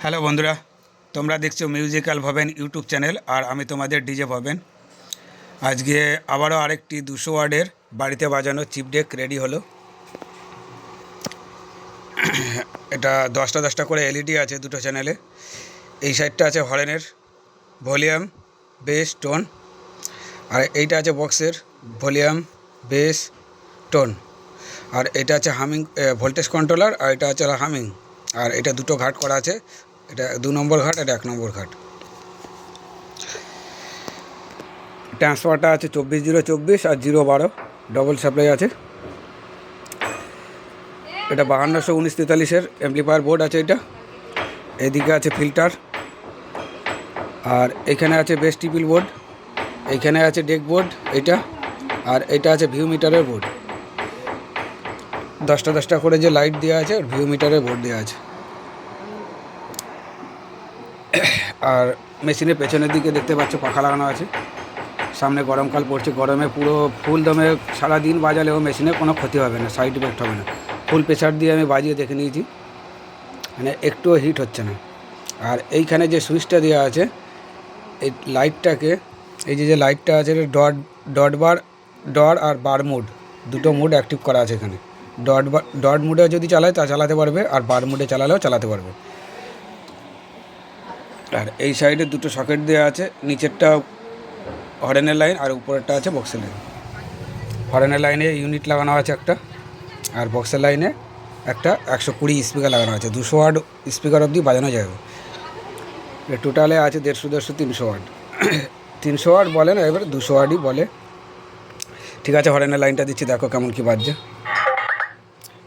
Hello বন্ধুরা, তোমরা দেখছো মিউজিক্যাল ভবেন ইউটিউব চ্যানেল, আর আমি তোমাদের ডিজে ভবেন। আজকে আবারও আরেকটি 200 ওয়ার্ডের বাড়িতে বাজানো চিপ ডেক রেডি হলো। এটা 10টা করে এলইডি আছে দুটো চ্যানেলে। এই সাইডটা আছে হরেনের ভলিউম, বেস, টোন, আর এইটা আছে বক্সের ভলিউম, বেস, টোন, আর এটা আছে হামিং ভোল্টেজ কন্ট্রোলার, আর এটা আছে হামিং। আর এটা দুটো ঘাট করা আছে, এটা 2 নম্বর ঘাট, এটা 1 নম্বর ঘাট। ট্রান্সফারটা আছে 24/024 আর 0/12 ডবল সাপ্লাই আছে। এটা 521943-এর অ্যাম্পলিফায়ার বোর্ড আছে। এটা এদিকে আছে ফিল্টার, আর এখানে আছে বেস টিপিল বোর্ড, এইখানে আছে ডেক বোর্ড এইটা, আর এটা আছে ভিউ মিটারের বোর্ড। 10টা করে যে লাইট দেওয়া আছে আর ভিউ মিটারের বোর্ড দেওয়া আছে। আর মেশিনের পেছনের দিকে দেখতে পাচ্ছ পাখা লাগানো আছে। সামনে গরমকাল পড়ছে, গরমে পুরো ফুল দমে সারাদিন বাজালেও মেশিনে কোনো ক্ষতি হবে না, সাইড ইফেক্ট হবে না। ফুল প্রেশার দিয়ে আমি বাজিয়ে দেখে নিয়েছি, মানে একটুও হিট হচ্ছে না। আর এইখানে যে সুইচটা দেওয়া আছে, এই লাইটটাকে, এই যে লাইটটা আছে, ডট আর বার মুড, দুটো মুড অ্যাক্টিভ করা আছে এখানে। ডট মুডে যদি চালায় তা চালাতে পারবে, আর বার মুডে চালালেও চালাতে পারবে। আর এই সাইডে দুটো সকেট দেওয়া আছে, নিচেরটা হরেনের লাইন আর উপরেরটা আছে বক্সের লাইন। হরেনের লাইনে ইউনিট লাগানো আছে একটা, আর বক্সের লাইনে একটা 120 স্পিকার লাগানো আছে। 200 ওয়াট স্পিকার অবধি বাজানো যাবে। টোটালে আছে 150, 300 ওয়াট। 300 ওয়াট বলে না, এবার 200 ওয়াটই বলে। ঠিক আছে, হরেনের লাইনটা দিচ্ছি, দেখো কেমন কি বাজছে।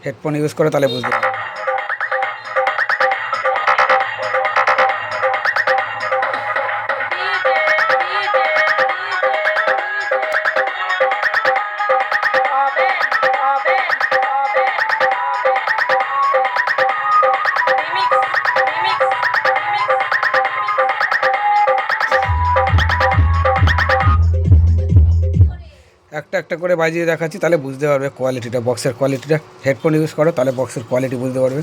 হেডফোন ইউজ করে তাহলে বুঝতে পারবে। একটা করে বাজিয়ে দেখাচ্ছি, তাহলে বুঝতে পারবে কোয়ালিটিটা, বক্সের কোয়ালিটিটা। হেডফোন ইউজ করো তাহলে বক্সের কোয়ালিটি বুঝতে পারবে।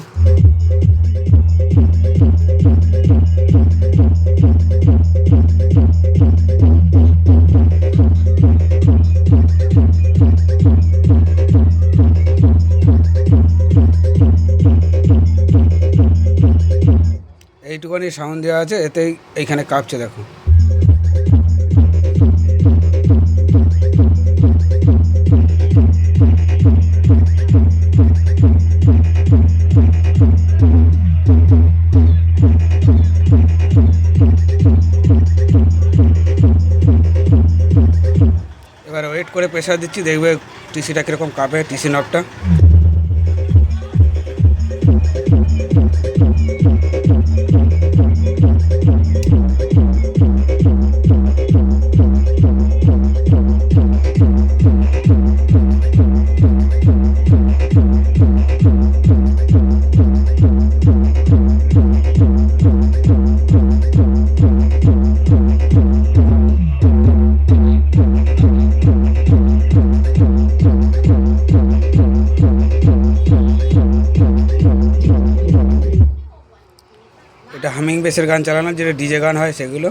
এইটুখানি সাউন্ড দেওয়া আছে, এতেই এইখানে কাঁপছে দেখো। এবার ওয়েট করে প্রেসার দিচ্ছি, দেখবে টিসিটা কীরকম কাঁপে, টিসি নবটা। এটা হামিং বেসের গান চালানো, যেটা ডিজে গান হয় সেগুলো।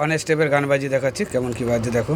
অন স্টেপের গান বাজিয়ে দেখাচ্ছি কেমন কি বাজছে দেখো।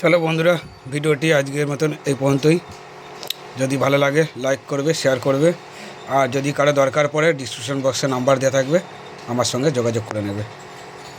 চলো বন্ধুরা, ভিডিওটি আজকের মতন এই পর্যন্তই। যদি ভালো লাগে লাইক করবে, শেয়ার করবে, আর যদি কারো দরকার পড়ে ডিসক্রিপশন বক্সে নাম্বার দেওয়া থাকবে, আমার সঙ্গে যোগাযোগ করে নেবে।